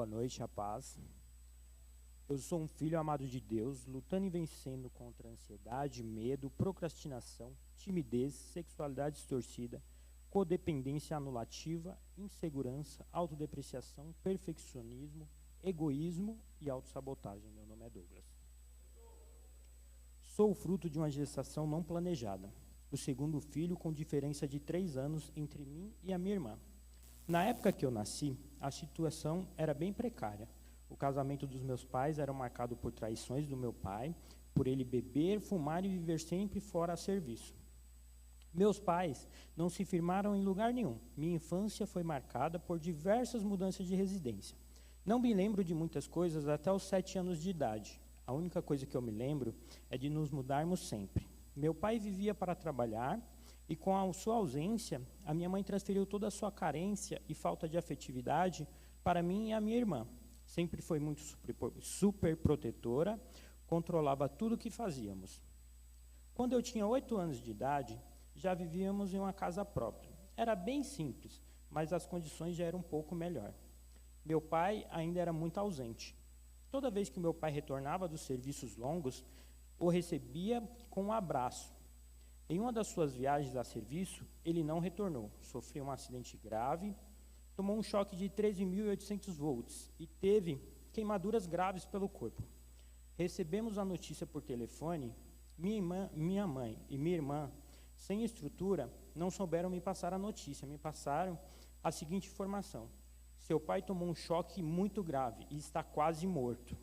Boa noite, a paz. Eu sou um filho amado de Deus, lutando e vencendo contra a ansiedade, medo, procrastinação, timidez, sexualidade distorcida, codependência anulativa, insegurança, autodepreciação, perfeccionismo, egoísmo e autossabotagem. Meu nome é Douglas. Sou o fruto de uma gestação não planejada, o segundo filho com diferença de 3 anos entre mim e a minha irmã. Na época que eu nasci, a situação era bem precária. O casamento dos meus pais era marcado por traições do meu pai, por ele beber, fumar e viver sempre fora a serviço. Meus pais não se firmaram em lugar nenhum. Minha infância foi marcada por diversas mudanças de residência. Não me lembro de muitas coisas até os 7 anos de idade. A única coisa que eu me lembro é de nos mudarmos sempre. Meu pai vivia para trabalhar e, com a sua ausência, a minha mãe transferiu toda a sua carência e falta de afetividade para mim e a minha irmã. Sempre foi muito super protetora, controlava tudo o que fazíamos. Quando eu tinha 8 anos de idade, já vivíamos em uma casa própria. Era bem simples, mas as condições já eram um pouco melhor. Meu pai ainda era muito ausente. Toda vez que meu pai retornava dos serviços longos, o recebia com um abraço. Em uma das suas viagens a serviço, ele não retornou. Sofreu um acidente grave, tomou um choque de 13.800 volts e teve queimaduras graves pelo corpo. Recebemos a notícia por telefone. Minha mãe e minha irmã, sem estrutura, não souberam me passar a notícia. Me passaram a seguinte informação: seu pai tomou um choque muito grave e está quase morto.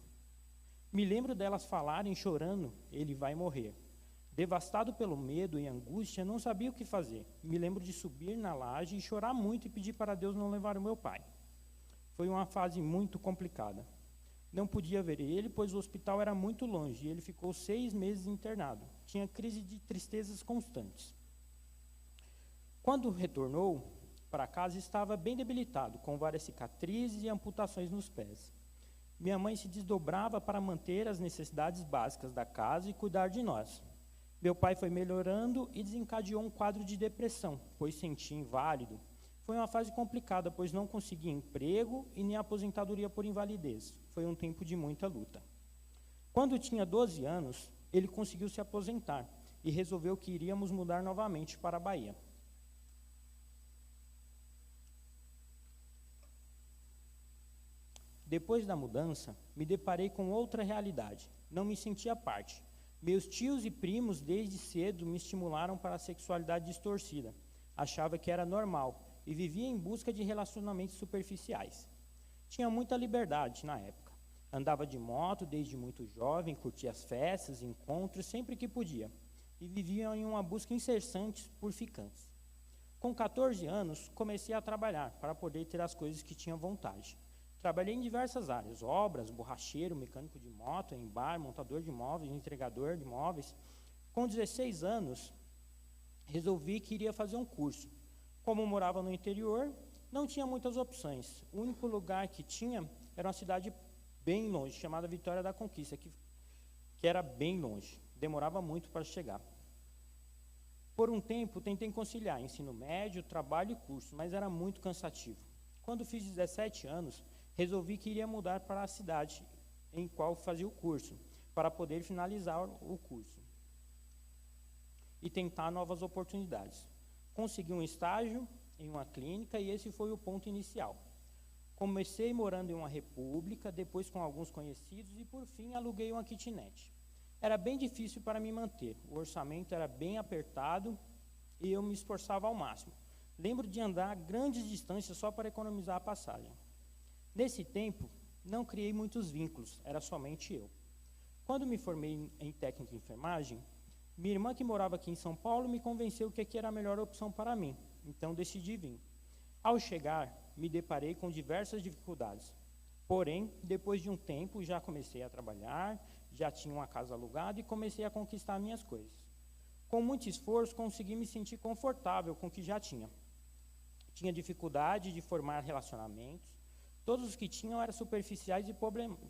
Me lembro delas falarem chorando: ele vai morrer. Devastado pelo medo e angústia, não sabia o que fazer. Me lembro de subir na laje e chorar muito e pedir para Deus não levar o meu pai. Foi uma fase muito complicada. Não podia ver ele, pois o hospital era muito longe e ele ficou 6 meses internado. Tinha crise de tristezas constantes. Quando retornou para casa, estava bem debilitado, com várias cicatrizes e amputações nos pés. Minha mãe se desdobrava para manter as necessidades básicas da casa e cuidar de nós. Meu pai foi melhorando e desencadeou um quadro de depressão, pois sentia inválido. Foi uma fase complicada, pois não conseguia emprego e nem aposentadoria por invalidez. Foi um tempo de muita luta. Quando tinha 12 anos, ele conseguiu se aposentar e resolveu que iríamos mudar novamente para a Bahia. Depois da mudança, me deparei com outra realidade. Não me sentia parte. Meus tios e primos, desde cedo, me estimularam para a sexualidade distorcida. Achava que era normal e vivia em busca de relacionamentos superficiais. Tinha muita liberdade na época. Andava de moto desde muito jovem, curtia as festas, encontros, sempre que podia. E vivia em uma busca incessante por ficantes. Com 14 anos, comecei a trabalhar para poder ter as coisas que tinha vontade. Trabalhei em diversas áreas: obras, borracheiro, mecânico de moto, em bar, montador de móveis, entregador de móveis. Com 16 anos, resolvi que iria fazer um curso. Como morava no interior, não tinha muitas opções. O único lugar que tinha era uma cidade bem longe, chamada Vitória da Conquista, que era bem longe. Demorava muito para chegar. Por um tempo, tentei conciliar ensino médio, trabalho e curso, mas era muito cansativo. Quando fiz 17 anos, resolvi que iria mudar para a cidade em qual fazia o curso, para poder finalizar o curso e tentar novas oportunidades. Consegui um estágio em uma clínica e esse foi o ponto inicial. Comecei morando em uma república, depois com alguns conhecidos e, por fim, aluguei uma kitnet. Era bem difícil para me manter, o orçamento era bem apertado e eu me esforçava ao máximo. Lembro de andar grandes distâncias só para economizar a passagem. Nesse tempo, não criei muitos vínculos, era somente eu. Quando me formei em técnico em enfermagem, minha irmã, que morava aqui em São Paulo, me convenceu que aqui era a melhor opção para mim, então decidi vir. Ao chegar, me deparei com diversas dificuldades. Porém, depois de um tempo, já comecei a trabalhar, já tinha uma casa alugada e comecei a conquistar minhas coisas. Com muito esforço, consegui me sentir confortável com o que já tinha. Tinha dificuldade de formar relacionamentos. Todos os que tinham eram superficiais e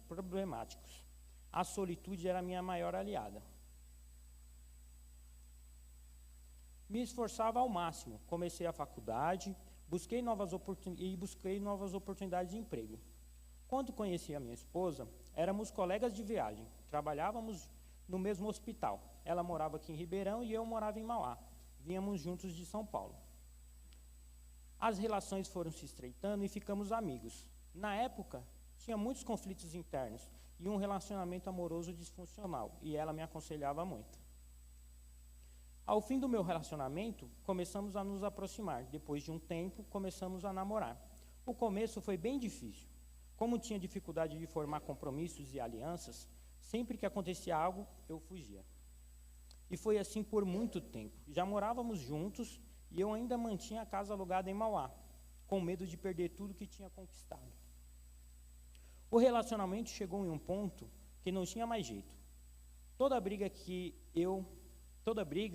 problemáticos. A solitude era a minha maior aliada. Me esforçava ao máximo. Comecei a faculdade, busquei novas oportunidades de emprego. Quando conheci a minha esposa, éramos colegas de viagem, trabalhávamos no mesmo hospital. Ela morava aqui em Ribeirão e eu morava em Mauá. Vínhamos juntos de São Paulo. As relações foram se estreitando e ficamos amigos. Na época, tinha muitos conflitos internos e um relacionamento amoroso disfuncional, e ela me aconselhava muito. Ao fim do meu relacionamento, começamos a nos aproximar. Depois de um tempo, começamos a namorar. O começo foi bem difícil. Como tinha dificuldade de formar compromissos e alianças, sempre que acontecia algo, eu fugia. E foi assim por muito tempo. Já morávamos juntos e eu ainda mantinha a casa alugada em Mauá, com medo de perder tudo que tinha conquistado. O relacionamento chegou em um ponto que não tinha mais jeito. Toda briga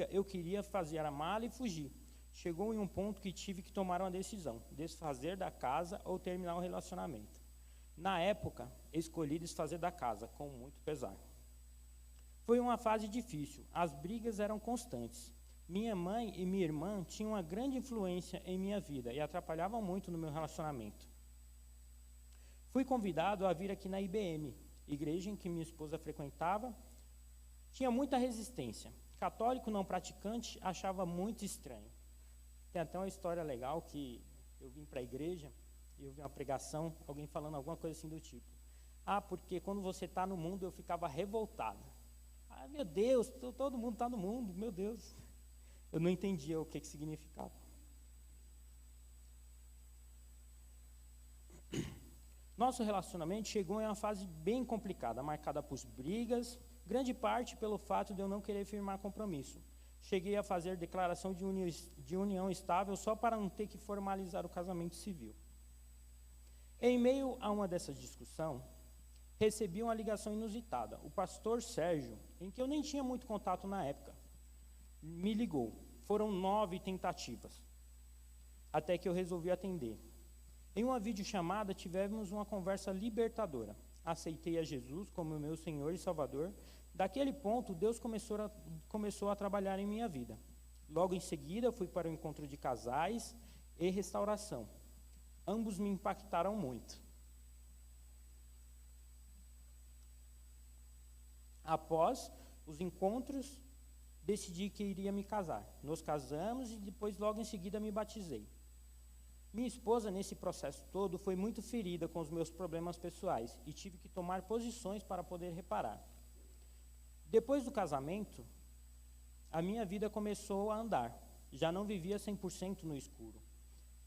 eu queria fazer a mala e fugir. Chegou em um ponto que tive que tomar uma decisão, desfazer da casa ou terminar o relacionamento. Na época, escolhi desfazer da casa, com muito pesar. Foi uma fase difícil, as brigas eram constantes. Minha mãe e minha irmã tinham uma grande influência em minha vida e atrapalhavam muito no meu relacionamento. Fui convidado a vir aqui na IBM, igreja em que minha esposa frequentava. Tinha muita resistência. Católico não praticante achava muito estranho. Tem até uma história legal que eu vim para a igreja e eu vi uma pregação, alguém falando alguma coisa assim do tipo: porque quando você está no mundo eu ficava revoltado. Meu Deus, todo mundo está no mundo, meu Deus. Eu não entendia o que significava. Nosso relacionamento chegou em uma fase bem complicada, marcada por brigas, grande parte pelo fato de eu não querer firmar compromisso. Cheguei a fazer declaração de união estável só para não ter que formalizar o casamento civil. Em meio a uma dessas discussões, recebi uma ligação inusitada. O pastor Sérgio, em que eu nem tinha muito contato na época, me ligou. Foram 9 tentativas, até que eu resolvi atender. Em uma videochamada, tivemos uma conversa libertadora. Aceitei a Jesus como meu Senhor e Salvador. Daquele ponto, Deus começou a trabalhar em minha vida. Logo em seguida, fui para o encontro de casais e restauração. Ambos me impactaram muito. Após os encontros, decidi que iria me casar. Nos casamos e depois, logo em seguida, me batizei. Minha esposa, nesse processo todo, foi muito ferida com os meus problemas pessoais e tive que tomar posições para poder reparar. Depois do casamento, a minha vida começou a andar. Já não vivia 100% no escuro,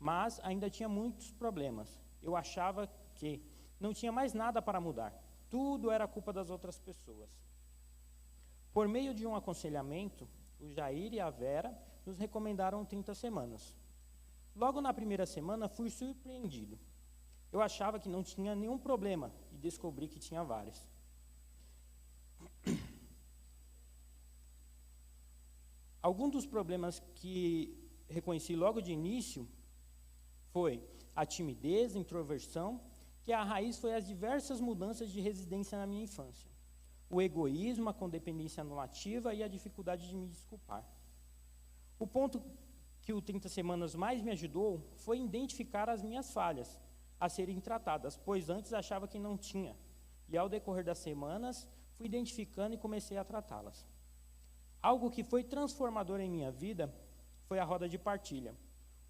mas ainda tinha muitos problemas. Eu achava que não tinha mais nada para mudar. Tudo era culpa das outras pessoas. Por meio de um aconselhamento, o Jair e a Vera nos recomendaram 30 semanas. Logo na primeira semana, fui surpreendido. Eu achava que não tinha nenhum problema e descobri que tinha vários. Alguns dos problemas que reconheci logo de início foi a timidez, a introversão, que a raiz foi as diversas mudanças de residência na minha infância. O egoísmo, a codependência anulativa e a dificuldade de me desculpar. O ponto que o 30 Semanas mais me ajudou foi identificar as minhas falhas a serem tratadas, pois antes achava que não tinha. E ao decorrer das semanas, fui identificando e comecei a tratá-las. Algo que foi transformador em minha vida foi a roda de partilha.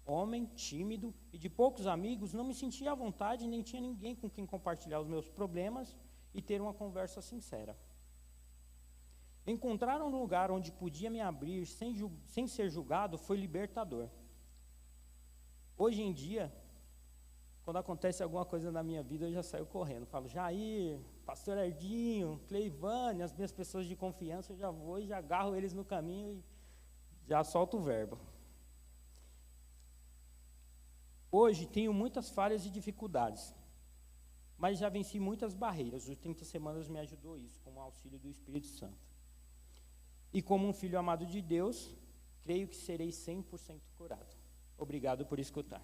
Homem, tímido e de poucos amigos, não me sentia à vontade, nem tinha ninguém com quem compartilhar os meus problemas e ter uma conversa sincera. Encontrar um lugar onde podia me abrir sem ser julgado foi libertador. Hoje em dia, quando acontece alguma coisa na minha vida, eu já saio correndo. Falo, Jair, pastor Erdinho, Cleivane, as minhas pessoas de confiança, eu já vou e já agarro eles no caminho e já solto o verbo. Hoje tenho muitas falhas e dificuldades, mas já venci muitas barreiras. Os 30 Semanas me ajudou isso, com o auxílio do Espírito Santo. E como um filho amado de Deus, creio que serei 100% curado. Obrigado por escutar.